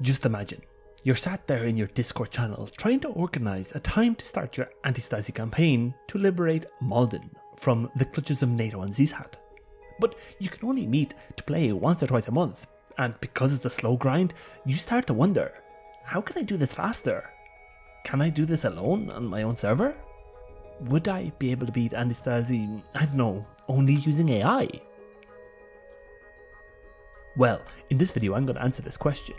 Just imagine, you're sat there in your Discord channel trying to organise a time to start your Antistasi campaign to liberate Malden from the clutches of NATO and CSAT. But you can only meet to play once or twice a month, and because it's a slow grind, you start to wonder, how can I do this faster? Can I do this alone on my own server? Would I be able to beat Antistasi, I don't know, only using AI? Well, in this video I'm going to answer this question.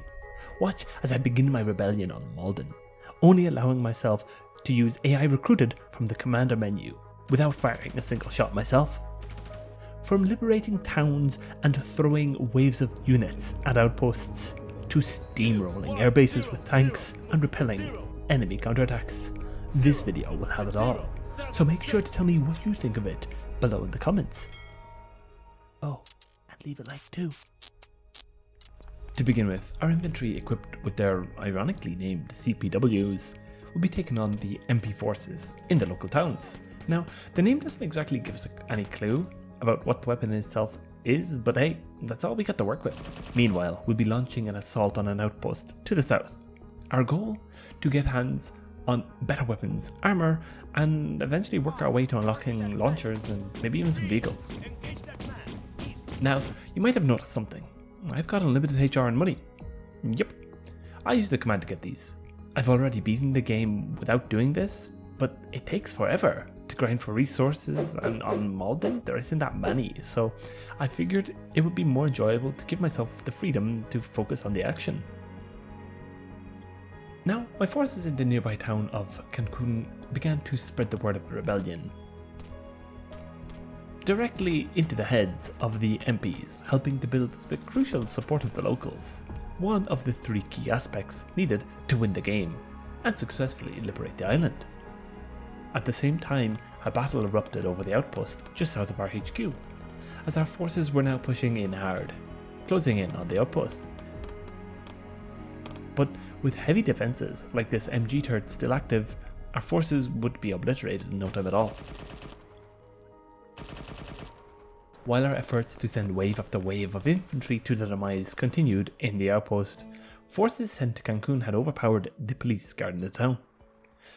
Watch as I begin my rebellion on Malden, only allowing myself to use AI recruited from the commander menu without firing a single shot myself. From liberating towns and throwing waves of units at outposts, to steamrolling air bases with tanks and repelling enemy counterattacks, this video will have it all. So make sure to tell me what you think of it below in the comments. Oh, and leave a like too. To begin with, our infantry equipped with their ironically named CPWs will be taking on the MP forces in the local towns. Now, the name doesn't exactly give us any clue about what the weapon itself is, but hey, that's all we got to work with. Meanwhile, we'll be launching an assault on an outpost to the south. Our goal? To get hands on better weapons, armor, and eventually work our way to unlocking launchers and maybe even some vehicles. Now, you might have noticed something. I've got unlimited HR and money. Yep, I used the command to get these. I've already beaten the game without doing this, but it takes forever to grind for resources, and on Malden there isn't that many, so I figured it would be more enjoyable to give myself the freedom to focus on the action. Now, my forces in the nearby town of Cancun began to spread the word of the rebellion directly into the heads of the MPs, helping to build the crucial support of the locals, one of the three key aspects needed to win the game and successfully liberate the island. At the same time, a battle erupted over the outpost just south of our HQ, as our forces were now pushing in hard, closing in on the outpost. But with heavy defences like this MG turret still active, our forces would be obliterated in no time at all. While our efforts to send wave after wave of infantry to their demise continued in the outpost, forces sent to Cancun had overpowered the police guarding the town.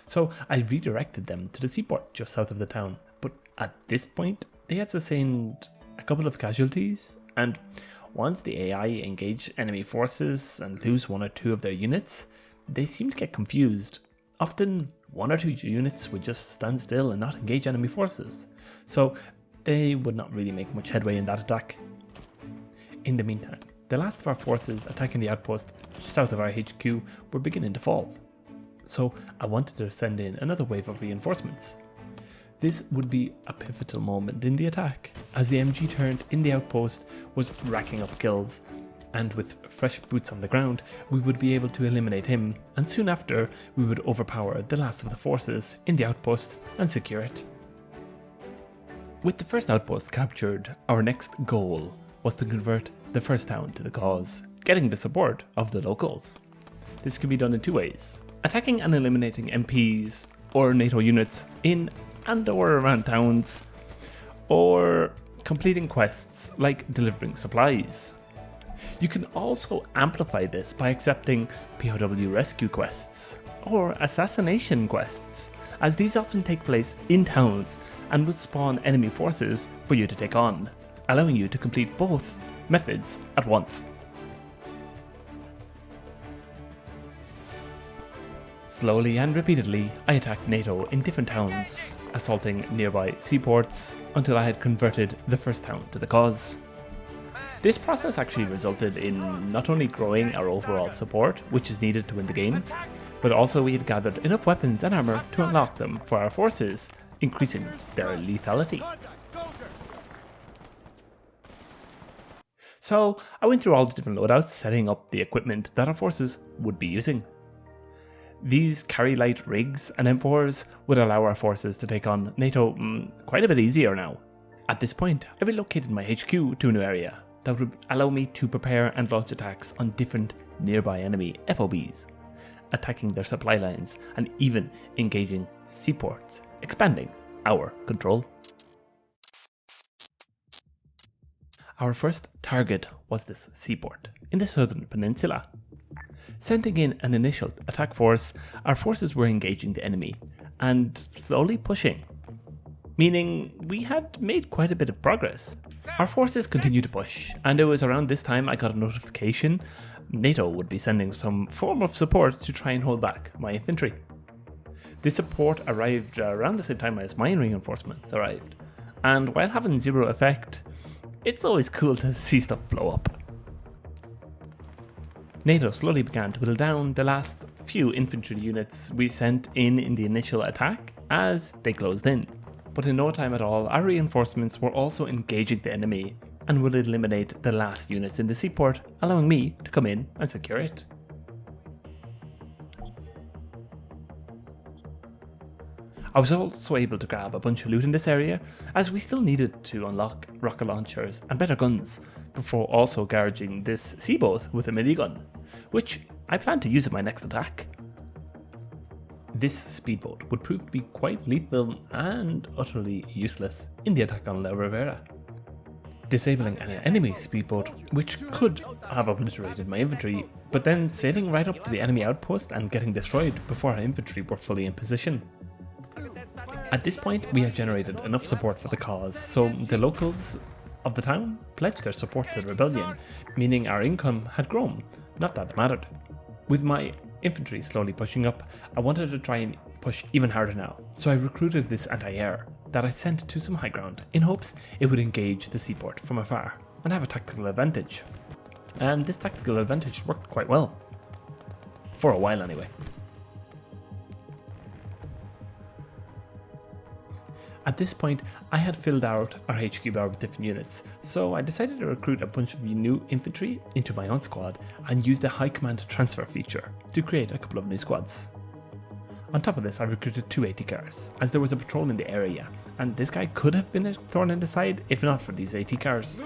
So I redirected them to the seaport just south of the town, but at this point they had sustained a couple of casualties, and once the AI engage enemy forces and lose one or two of their units, they seemed to get confused. Often one or two units would just stand still and not engage enemy forces, so they would not really make much headway in that attack. In the meantime, the last of our forces attacking the outpost south of our HQ were beginning to fall, so I wanted to send in another wave of reinforcements. This would be a pivotal moment in the attack, as the MG turret in the outpost was racking up kills, and with fresh boots on the ground, we would be able to eliminate him, and soon after, we would overpower the last of the forces in the outpost and secure it. With the first outpost captured, our next goal was to convert the first town to the cause, getting the support of the locals. This could be done in two ways: attacking and eliminating MPs or NATO units in and or around towns, or completing quests like delivering supplies. You can also amplify this by accepting POW rescue quests or assassination quests, as these often take place in towns and would spawn enemy forces for you to take on, allowing you to complete both methods at once. Slowly and repeatedly, I attacked NATO in different towns, assaulting nearby seaports until I had converted the first town to the cause. This process actually resulted in not only growing our overall support, which is needed to win the game, but also we had gathered enough weapons and armor to unlock them for our forces, increasing their lethality. So I went through all the different loadouts, setting up the equipment that our forces would be using. These carry light rigs and M4s would allow our forces to take on NATO quite a bit easier now. At this point, I relocated my HQ to a new area that would allow me to prepare and launch attacks on different nearby enemy FOBs, attacking their supply lines and even engaging seaports, expanding our control. Our first target was this seaport in the southern peninsula. Sending in an initial attack force, our forces were engaging the enemy and slowly pushing, meaning we had made quite a bit of progress. Our forces continued to push, and it was around this time I got a notification NATO would be sending some form of support to try and hold back my infantry. This support arrived around the same time as my reinforcements arrived, and while having zero effect, it's always cool to see stuff blow up. NATO slowly began to whittle down the last few infantry units we sent in the initial attack as they closed in. But in no time at all, our reinforcements were also engaging the enemy and would eliminate the last units in the seaport, allowing me to come in and secure it. I was also able to grab a bunch of loot in this area, as we still needed to unlock rocket launchers and better guns before also gouging this seaboat with a minigun, which I plan to use in my next attack. This speedboat would prove to be quite lethal and utterly useless in the attack on La Rivera. Disabling an enemy speedboat, which could have obliterated my infantry, but then sailing right up to the enemy outpost and getting destroyed before our infantry were fully in position. At this point, we had generated enough support for the cause, so the locals of the town pledged their support to the rebellion, meaning our income had grown, not that it mattered. With my infantry slowly pushing up, I wanted to try and push even harder now, so I recruited this anti-air that I sent to some high ground in hopes it would engage the seaport from afar and have a tactical advantage. And this tactical advantage worked quite well. For a while anyway. At this point, I had filled out our HQ bar with different units, so I decided to recruit a bunch of new infantry into my own squad and use the high command transfer feature to create a couple of new squads. On top of this, I recruited 2 AT cars, as there was a patrol in the area, and this guy could have been a thorn in the side if not for these AT cars.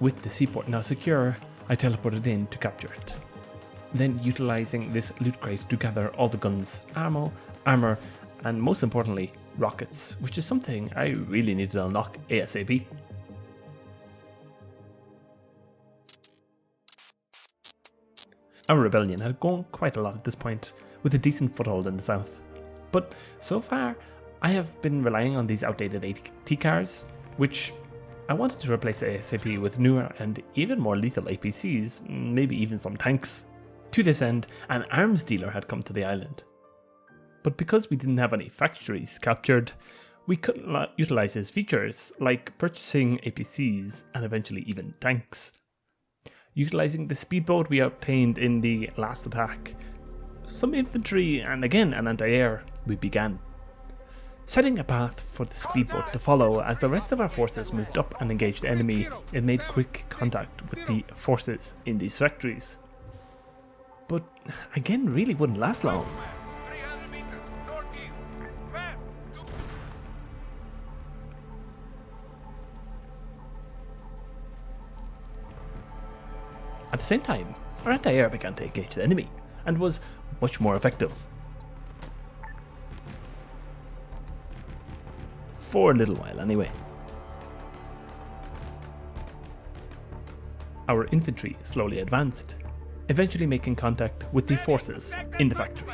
With the seaport now secure, I teleported in to capture it. Then utilising this loot crate to gather all the guns, ammo, armour, and most importantly, rockets, which is something I really need to unlock ASAP. Our rebellion had grown quite a lot at this point, with a decent foothold in the south. But so far, I have been relying on these outdated AT cars, which I wanted to replace ASAP with newer and even more lethal APCs, maybe even some tanks. To this end, an arms dealer had come to the island. But because we didn't have any factories captured, we couldn't utilise his features, like purchasing APCs and eventually even tanks. Utilising the speedboat we obtained in the last attack, some infantry and again an anti-air, we began. Setting a path for the speedboat to follow as the rest of our forces moved up and engaged the enemy, it made quick contact with the forces in these factories. But again, really wouldn't last long. At the same time, our anti-air began to engage the enemy, and was much more effective. For a little while anyway. Our infantry slowly advanced, eventually making contact with the forces in the factory.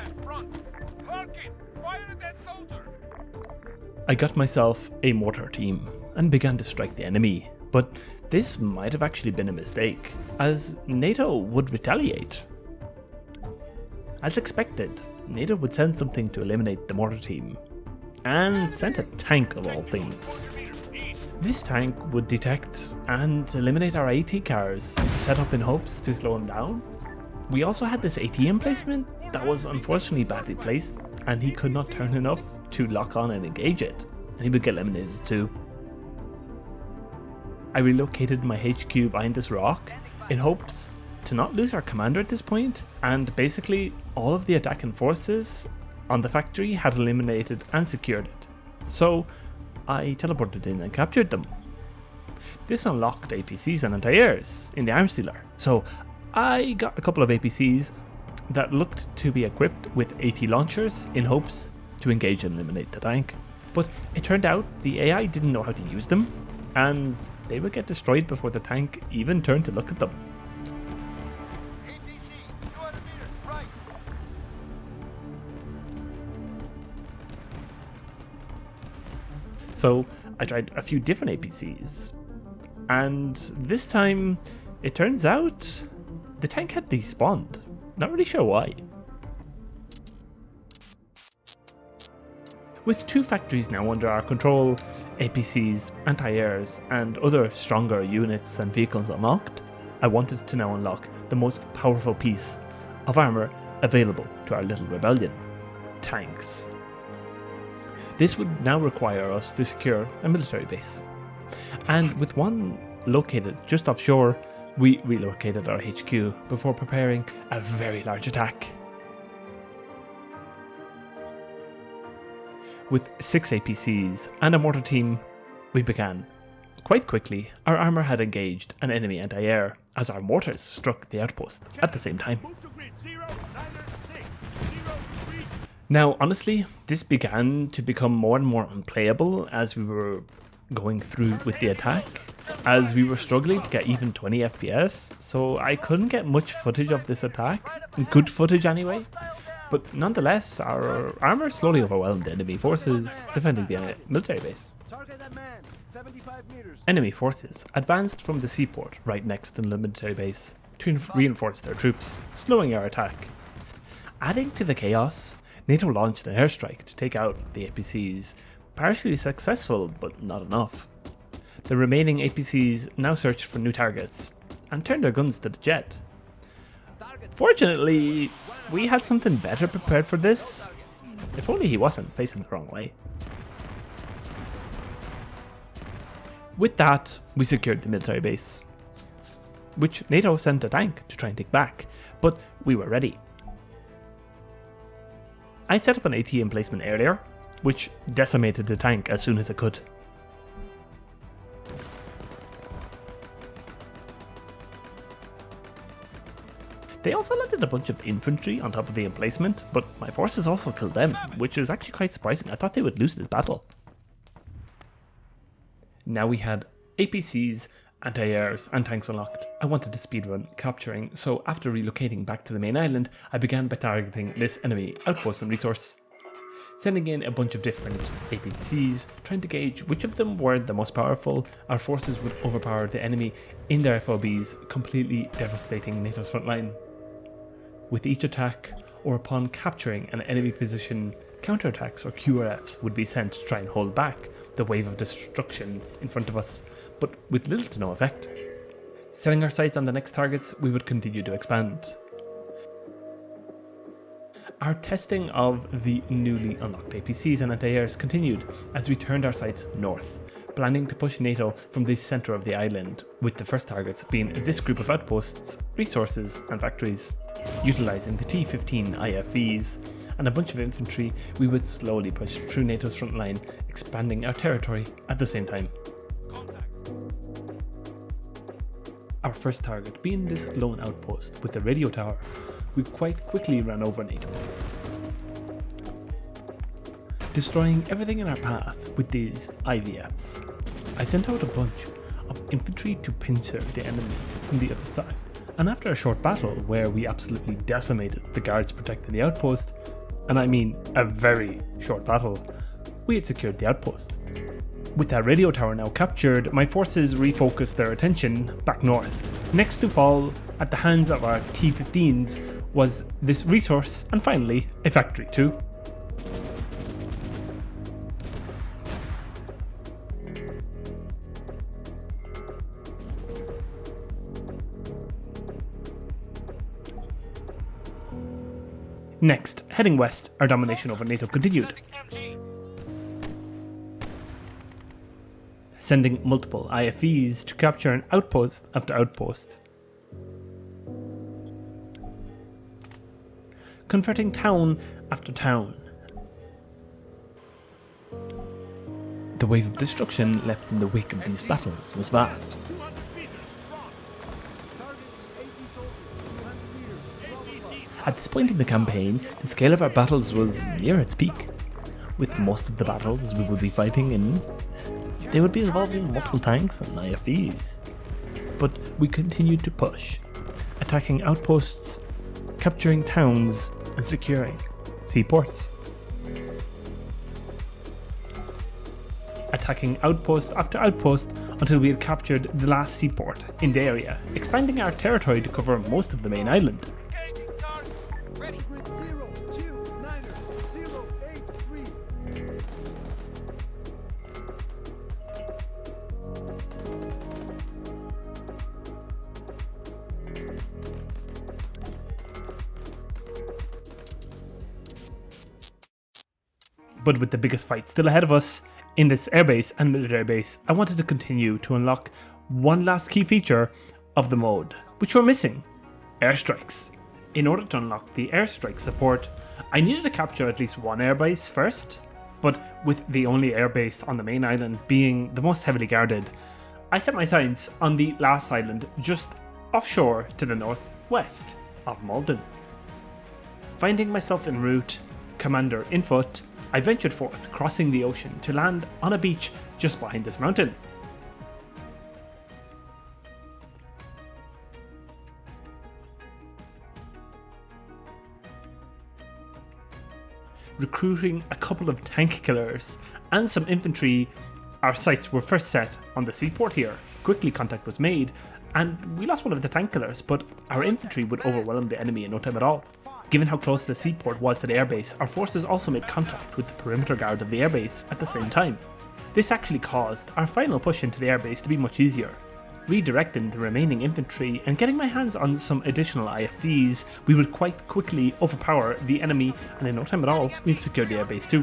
I got myself a mortar team and began to strike the enemy, but this might have actually been a mistake, as NATO would retaliate. As expected, NATO would send something to eliminate the mortar team, and sent a tank of all things. This tank would detect and eliminate our AT cars, set up in hopes to slow them down. We also had this AT emplacement that was unfortunately badly placed, and he could not turn enough to lock on and engage it, and he would get eliminated too. I relocated my HQ behind this rock in hopes to not lose our commander at this point, and basically all of the attacking forces on the factory had eliminated and secured it, so I teleported in and captured them. This unlocked APCs and anti-airs in the arms dealer, so I got a couple of APCs that looked to be equipped with AT launchers in hopes to engage and eliminate the tank. But it turned out the AI didn't know how to use them, and they would get destroyed before the tank even turned to look at them. APC, 200 meters, right. So I tried a few different APCs, and this time it turns out the tank had despawned. Not really sure why. With 2 factories now under our control, APCs, anti-airs, and other stronger units and vehicles unlocked, I wanted to now unlock the most powerful piece of armour available to our little rebellion: tanks. This would now require us to secure a military base. And with one located just offshore, we relocated our HQ before preparing a very large attack. With 6 APCs and a mortar team, we began. Quite quickly, our armour had engaged an enemy anti-air as our mortars struck the outpost at the same time. Now, honestly, this began to become more and more unplayable as we were going through with the attack, as we were struggling to get even 20 FPS, so I couldn't get much footage of this attack, good footage anyway. But nonetheless, our armour slowly overwhelmed enemy forces defending the military base. Enemy forces advanced from the seaport right next to the military base to reinforce their troops, slowing our attack. Adding to the chaos, NATO launched an airstrike to take out the APCs, partially successful but not enough. The remaining APCs now searched for new targets and turned their guns to the jet. Fortunately, we had something better prepared for this, if only he wasn't facing the wrong way. With that, we secured the military base, which NATO sent a tank to try and take back, but we were ready. I set up an AT emplacement earlier, which decimated the tank as soon as it could. They also landed a bunch of infantry on top of the emplacement, but my forces also killed them, which is actually quite surprising. I thought they would lose this battle. Now we had APCs, anti-airs and tanks unlocked. I wanted to speedrun capturing, so after relocating back to the main island, I began by targeting this enemy outpost and resource. Sending in a bunch of different APCs, trying to gauge which of them were the most powerful. Our forces would overpower the enemy in their FOBs, completely devastating NATO's front line. With each attack, or upon capturing an enemy position, counterattacks or QRFs would be sent to try and hold back the wave of destruction in front of us, but with little to no effect. Setting our sights on the next targets, we would continue to expand. Our testing of the newly unlocked APCs and anti-airs continued as we turned our sights north, planning to push NATO from the centre of the island, with the first targets being this group of outposts, resources and factories. Utilising the T-15 IFVs and a bunch of infantry, we would slowly push through NATO's front line, expanding our territory at the same time. Our first target being this lone outpost with the radio tower, we quite quickly ran over NATO, destroying everything in our path with these IVFs. I sent out a bunch of infantry to pincer the enemy from the other side, and after a short battle where we absolutely decimated the guards protecting the outpost, and I mean a very short battle, we had secured the outpost. With that radio tower now captured, my forces refocused their attention back north. Next to fall at the hands of our T-15s was this resource, and finally a factory too. Next, heading west, our domination over NATO continued, sending multiple IFVs to capture an outpost after outpost, converting town after town. The wave of destruction left in the wake of these battles was vast. At this point in the campaign, the scale of our battles was near its peak. with most of the battles we would be fighting in, they would be involving multiple tanks and IFVs. But we continued to push, attacking outposts, capturing towns, and securing seaports. Attacking outpost after outpost until we had captured the last seaport in the area, expanding our territory to cover most of the main island. But with the biggest fight still ahead of us in this airbase and military base, I wanted to continue to unlock one last key feature of the mode, which we're missing: airstrikes. In order to unlock the airstrike support, I needed to capture at least one airbase first, but with the only airbase on the main island being the most heavily guarded, I set my sights on the last island just offshore to the northwest of Malden. Finding myself en route, commander in foot, I ventured forth, crossing the ocean to land on a beach just behind this mountain. Recruiting a couple of tank killers and some infantry, our sights were first set on the seaport here. Quickly contact was made, and we lost one of the tank killers, but our infantry would overwhelm the enemy in no time at all. Given how close the seaport was to the airbase, our forces also made contact with the perimeter guard of the airbase at the same time. This actually caused our final push into the airbase to be much easier. Redirecting the remaining infantry and getting my hands on some additional IFVs, we would quite quickly overpower the enemy, and in no time at all, we'd secure the airbase too.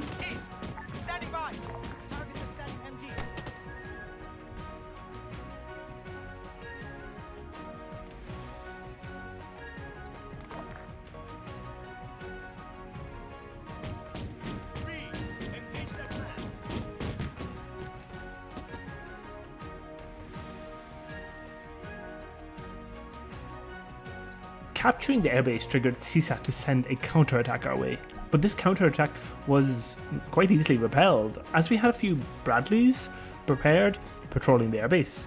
Capturing the airbase triggered CSAT to send a counterattack our way, but this counterattack was quite easily repelled, as we had a few Bradleys prepared patrolling the airbase.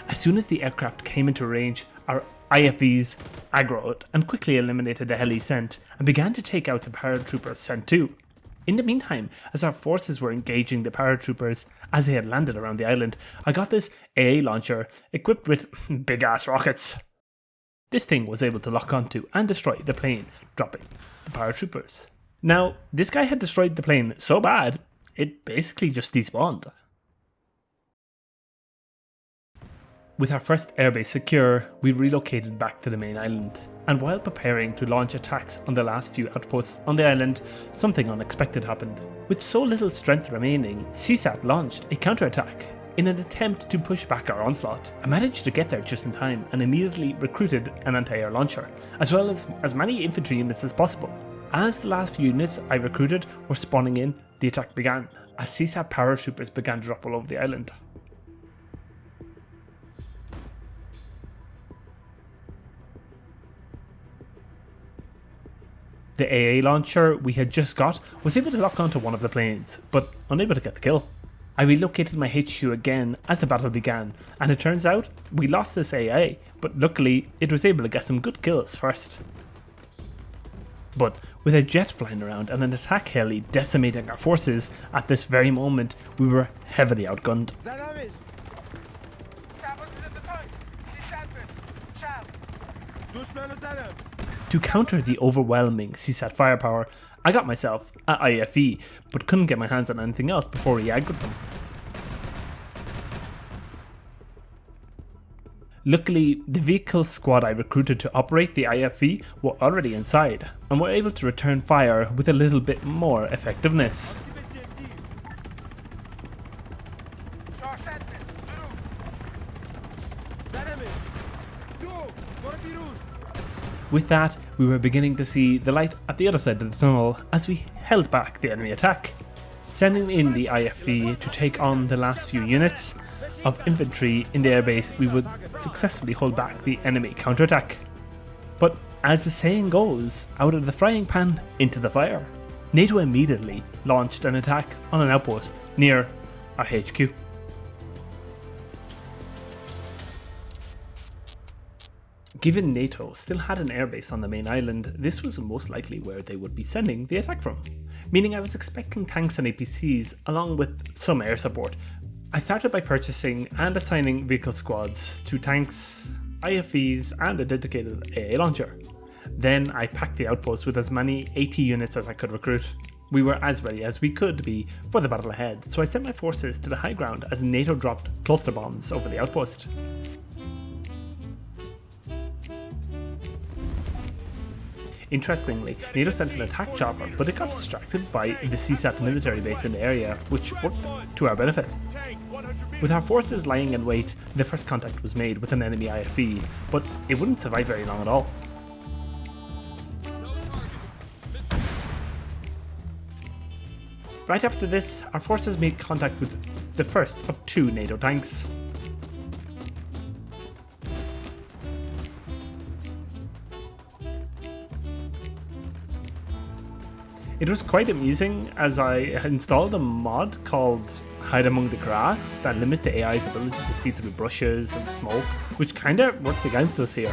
As soon as the aircraft came into range, our IFVs aggroed and quickly eliminated the heli sent and began to take out the paratroopers sent too. In the meantime, as our forces were engaging the paratroopers as they had landed around the island, I got this AA launcher equipped with big ass rockets. This thing was able to lock onto and destroy the plane, dropping the paratroopers. Now, this guy had destroyed the plane so bad, it basically just despawned. With our first airbase secure, we relocated back to the main island, and while preparing to launch attacks on the last few outposts on the island, something unexpected happened. With so little strength remaining, CSAT launched a counterattack in an attempt to push back our onslaught. I managed to get there just in time and immediately recruited an anti-air launcher, as well as many infantry units as possible. As the last few units I recruited were spawning in, the attack began, as CSAT paratroopers began to drop all over the island. The AA launcher we had just got was able to lock onto one of the planes, but unable to get the kill. I relocated my HQ again as the battle began, and it turns out we lost this AA, but luckily it was able to get some good kills first. But with a jet flying around and an attack heli decimating our forces, at this very moment we were heavily outgunned. To counter the overwhelming CSAT firepower, I got myself an IFE, but couldn't get my hands on anything else before he aggroed them. Luckily, the vehicle squad I recruited to operate the IFE were already inside, and were able to return fire with a little bit more effectiveness. With that, we were beginning to see the light at the other side of the tunnel as we held back the enemy attack, sending in the IFV to take on the last few units of infantry in the airbase. We would successfully hold back the enemy counterattack. But as the saying goes, out of the frying pan into the fire. NATO immediately launched an attack on an outpost near our HQ. Given NATO still had an airbase on the main island, this was most likely where they would be sending the attack from, meaning I was expecting tanks and APCs along with some air support. I started by purchasing and assigning vehicle squads to tanks, IFVs and a dedicated AA launcher. Then I packed the outpost with as many AT units as I could recruit. We were as ready as we could be for the battle ahead, so I sent my forces to the high ground as NATO dropped cluster bombs over the outpost. Interestingly, NATO sent an attack chopper, but it got distracted by the CSAT military base in the area, which worked to our benefit. With our forces lying in wait, the first contact was made with an enemy IFV, but it wouldn't survive very long at all. Right after this, our forces made contact with the first of 2 NATO tanks. It was quite amusing as I installed a mod called Hide Among the Grass that limits the AI's ability to see through bushes and smoke, which kinda worked against us here.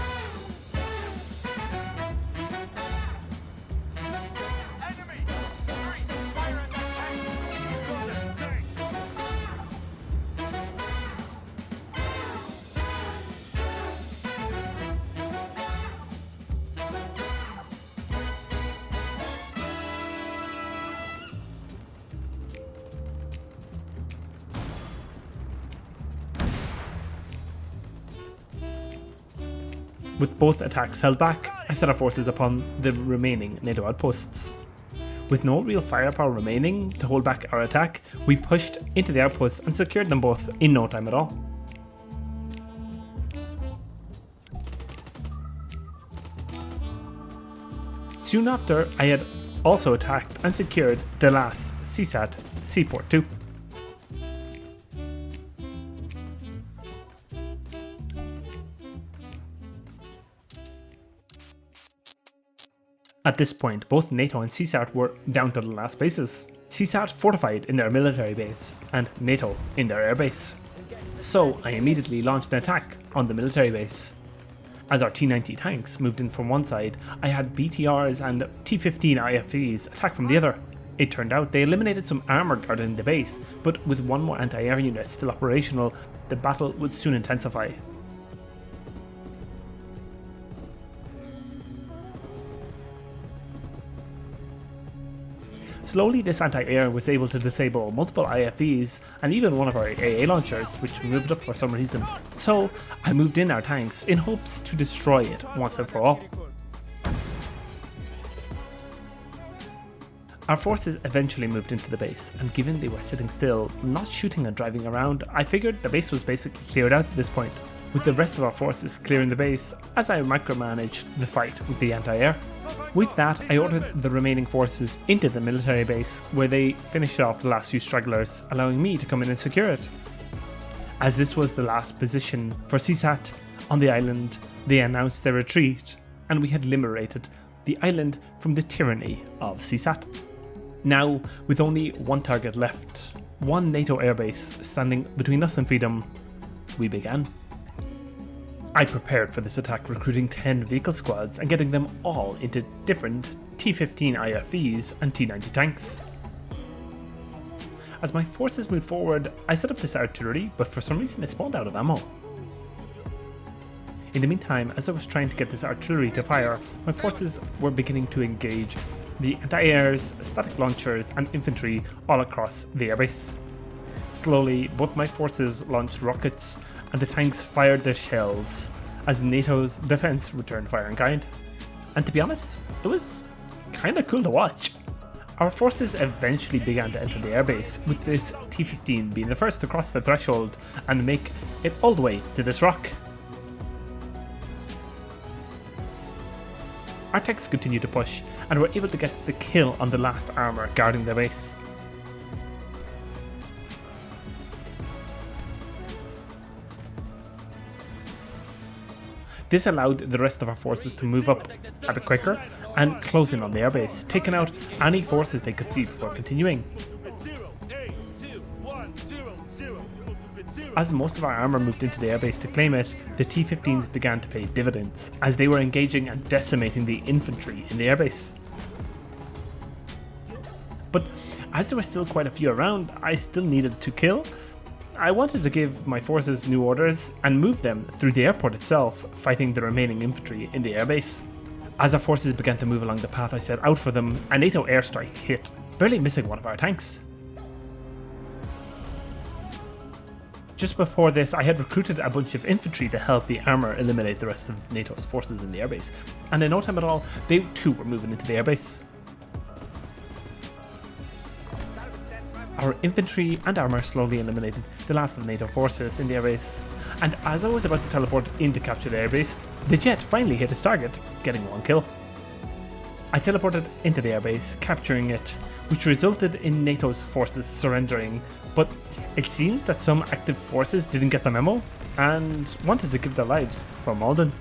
With both attacks held back, I set our forces upon the remaining NATO outposts. With no real firepower remaining to hold back our attack, we pushed into the outposts and secured them both in no time at all. Soon after, I had also attacked and secured the last CSAT seaport too. At this point, both NATO and CSAT were down to the last bases. CSAT fortified in their military base, and NATO in their airbase. So I immediately launched an attack on the military base. As our T-90 tanks moved in from one side, I had BTRs and T-15 IFVs attack from the other. It turned out they eliminated some armour guarding the base, but with one more anti-air unit still operational, the battle would soon intensify. Slowly, this anti-air was able to disable multiple IFVs and even one of our AA launchers, which moved up for some reason. So I moved in our tanks in hopes to destroy it once and for all. Our forces eventually moved into the base, and given they were sitting still, not shooting and driving around, I figured the base was basically cleared out at this point, with the rest of our forces clearing the base as I micromanaged the fight with the anti-air. With that, I ordered the remaining forces into the military base, where they finished off the last few stragglers, allowing me to come in and secure it. As this was the last position for CSAT on the island, they announced their retreat, and we had liberated the island from the tyranny of CSAT. Now, with only one target left, one NATO airbase standing between us and freedom, we began. I prepared for this attack, recruiting 10 vehicle squads and getting them all into different T-15 IFVs and T-90 tanks. As my forces moved forward, I set up this artillery, but for some reason it spawned out of ammo. In the meantime, as I was trying to get this artillery to fire, my forces were beginning to engage the anti-airs, static launchers and infantry all across the airbase. Slowly, both my forces launched rockets and the tanks fired their shells as NATO's defense returned fire in kind. And to be honest, it was kinda cool to watch. Our forces eventually began to enter the airbase, with this T-15 being the first to cross the threshold and make it all the way to this rock. Our tanks continued to push and were able to get the kill on the last armour guarding the base. This allowed the rest of our forces to move up a bit quicker and close in on the airbase, taking out any forces they could see before continuing. As most of our armour moved into the airbase to claim it, the T-15s began to pay dividends, as they were engaging and decimating the infantry in the airbase. But as there were still quite a few around, I still needed to kill. I wanted to give my forces new orders and move them through the airport itself, fighting the remaining infantry in the airbase. As our forces began to move along the path I set out for them, a NATO airstrike hit, barely missing one of our tanks. Just before this, I had recruited a bunch of infantry to help the armour eliminate the rest of NATO's forces in the airbase, and in no time at all, they too were moving into the airbase. Our infantry and armour slowly eliminated the last of the NATO forces in the airbase, and as I was about to teleport in to capture the airbase, the jet finally hit its target, getting one kill. I teleported into the airbase, capturing it, which resulted in NATO's forces surrendering, but it seems that some active forces didn't get the memo and wanted to give their lives for Malden.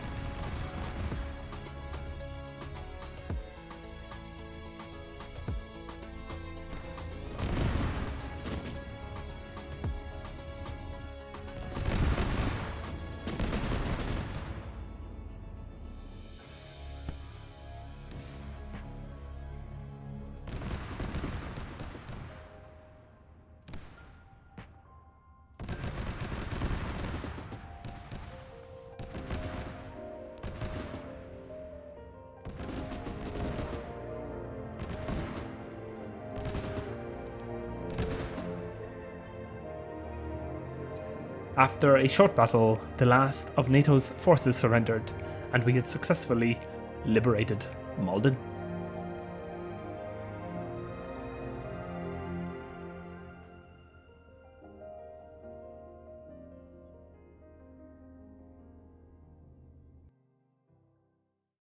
After a short battle, the last of NATO's forces surrendered, and we had successfully liberated Malden.